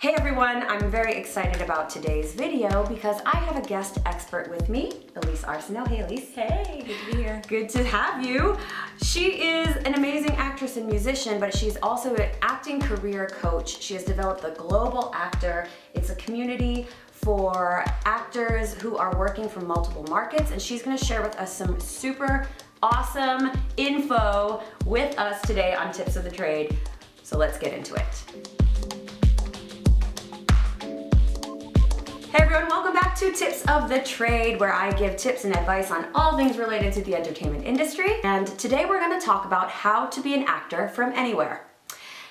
Hey everyone, I'm very excited about today's video because I have a guest expert with me, Elise Arsenault. Hey Elise. Hey, good to be here. Good to have you. She is an amazing actress and musician, but she's also an acting career coach. She has developed the Global Actor. It's a community for actors who are working from multiple markets, and she's gonna share with us some super awesome info with us today on Tips of the Trade. So let's get into it. Hey everyone, welcome back to Tips of the Trade, where I give tips and advice on all things related to the entertainment industry. And today we're going to talk about how to be an actor from anywhere.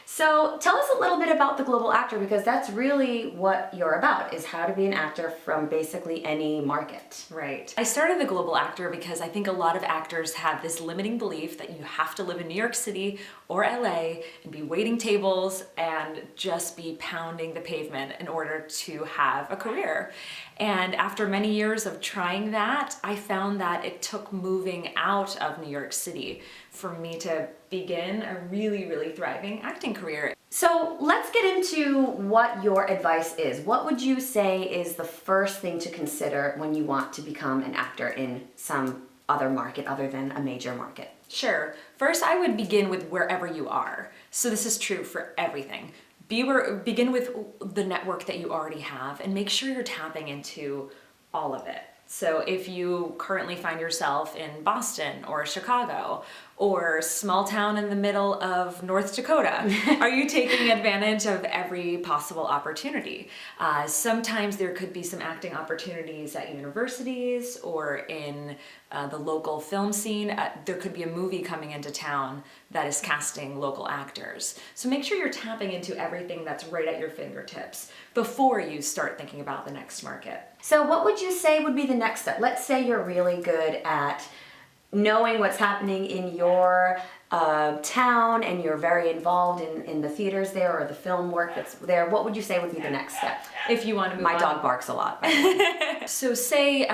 So tell us a little bit about the Global Actor, because that's really what you're about, is how to be an actor from basically any market. Right. I started the Global Actor because I think a lot of actors have this limiting belief that you have to live in New York City or LA and be waiting tables and just be pounding the pavement in order to have a career. And after many years of trying that, I found that it took moving out of New York City for me to begin a really thriving acting career. So let's get into what your advice is. What would you say is the first thing to consider when you want to become an actor in some other market other than a major market? Sure. First, I would begin with wherever you are. So this is true for everything. Begin with the network that you already have and make sure you're tapping into all of it. So if you currently find yourself in Boston or Chicago or small town in the middle of North Dakota, are you taking advantage of every possible opportunity? Sometimes there could be some acting opportunities at universities or in the local film scene. There could be a movie coming into town that is casting local actors. So make sure you're tapping into everything that's right at your fingertips before you start thinking about the next market. So what would you say would be the next step? Let's say you're really good at knowing what's happening in your town and you're very involved in the theaters there or the film work that's there. What would you say would be the next step? If you want to move My on. dog barks a lot. So say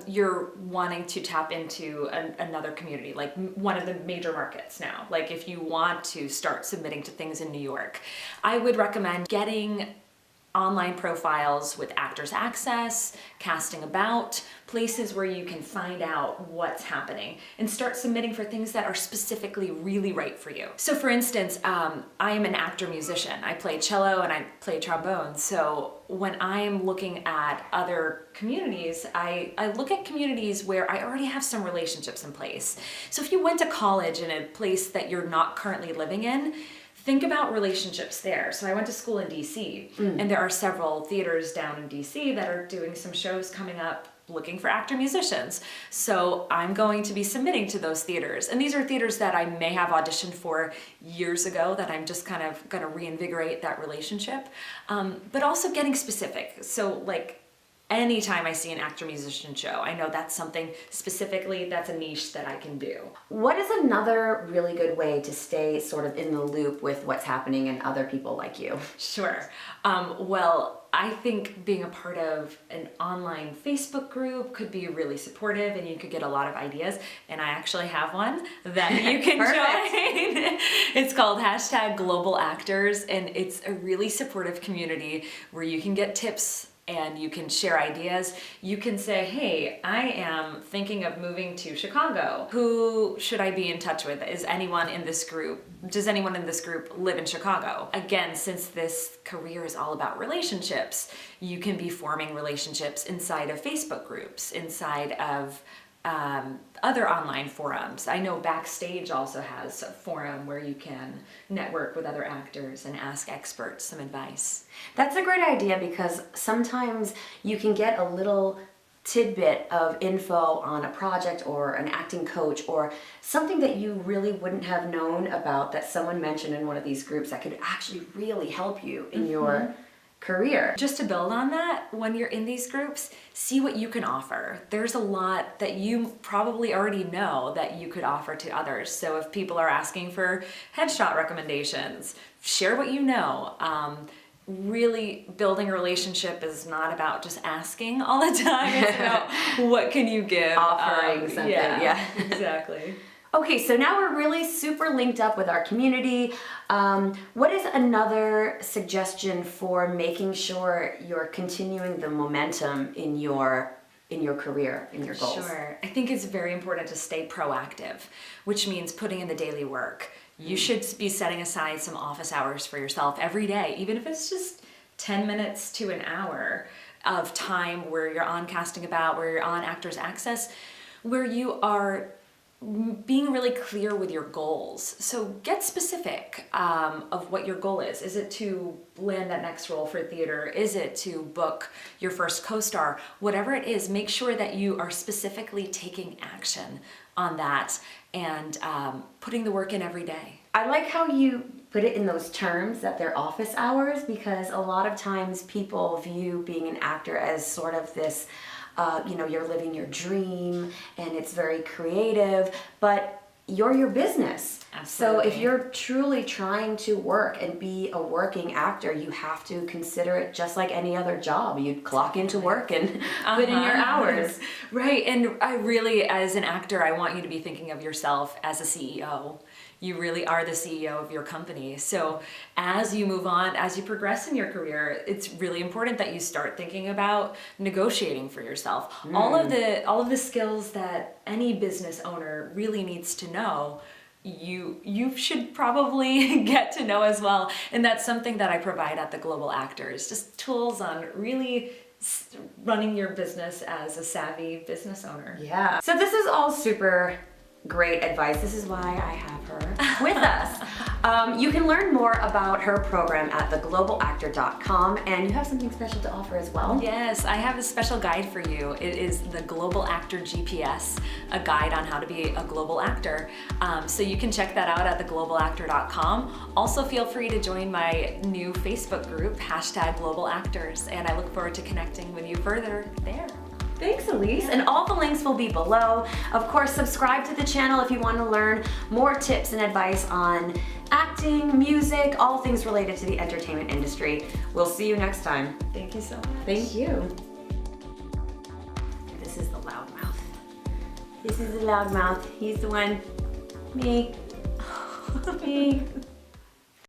you're wanting to tap into another community, like one of the major markets now. Like if you want to start submitting to things in New York, I would recommend getting online profiles with Actors Access, Casting About, places where you can find out what's happening and start submitting for things that are specifically really right for you. So for instance, I am an actor musician. I play cello and I play trombone. So when I am looking at other communities, I look at communities where I already have some relationships in place. So if you went to college in a place that you're not currently living in, think about relationships there. So I went to school in DC, and there are several theaters down in DC that are doing some shows coming up looking for actor musicians. So I'm going to be submitting to those theaters. And these are theaters that I may have auditioned for years ago that I'm just kind of going to reinvigorate that relationship. But also getting specific. So like, anytime I see an actor-musician show, I know that's something specifically, that's a niche that I can do. What is another really good way to stay sort of in the loop with what's happening and other people like you? Sure. Well, I think being a part of an online Facebook group could be really supportive and you could get a lot of ideas. And I actually have one that you can join. It's called #GlobalActors, and it's a really supportive community where you can get tips and you can share ideas. You can say, hey, I am thinking of moving to Chicago. Who should I be in touch with? Is anyone in this group? Does anyone in this group live in Chicago? Again, since this career is all about relationships, you can be forming relationships inside of Facebook groups, inside of other online forums. I know Backstage also has a forum where you can network with other actors and ask experts some advice. That's a great idea, because sometimes you can get a little tidbit of info on a project or an acting coach or something that you really wouldn't have known about that someone mentioned in one of these groups that could actually really help you in your career. Just to build on that, when you're in these groups, see what you can offer. There's a lot that you probably already know that you could offer to others. So if people are asking for headshot recommendations, share what you know. Really building a relationship is not about just asking all the time. It's about what can you give. Offering something, yeah. Exactly. Okay, so now we're really super linked up with our community. What is another suggestion for making sure you're continuing the momentum in your career, in your goals? Sure. I think it's very important to stay proactive, which means putting in the daily work. You should be setting aside some office hours for yourself every day, even if it's just 10 minutes to an hour of time where you're on Casting About, where you're on Actors Access, where you are being really clear with your goals. So get specific of what your goal is. Is it to land that next role for theater? Is it to book your first co-star? Whatever it is, make sure that you are specifically taking action on that and putting the work in every day. I like how you put it in those terms that they're office hours, because a lot of times people view being an actor as sort of this you're living your dream and it's very creative, but you're your business. Absolutely. So if you're truly trying to work and be a working actor, you have to consider it just like any other job. You'd clock into work and put in your hours. Right, and I really, as an actor, I want you to be thinking of yourself as a CEO. You really are the CEO of your company. So as you move on, as you progress in your career, it's really important that you start thinking about negotiating for yourself. All of the skills that any business owner really needs to know, you should probably get to know as well. And that's something that I provide at the Global Actors, just tools on really running your business as a savvy business owner. Yeah. So this is all super great advice. This is why I have her with us. You can learn more about her program at theglobalactor.com, and you have something special to offer as well. Yes, I have a special guide for you. It is the Global Actor GPS, a guide on how to be a global actor. So you can check that out at theglobalactor.com. Also feel free to join my new Facebook group, #GlobalActors, and I look forward to connecting with you further there. Thanks, Elise. And all the links will be below. Of course, subscribe to the channel if you want to learn more tips and advice on acting, music, all things related to the entertainment industry. We'll see you next time. Thank you so much. Thank you. This is the loudmouth. This is the loudmouth. He's the one. Me. Me.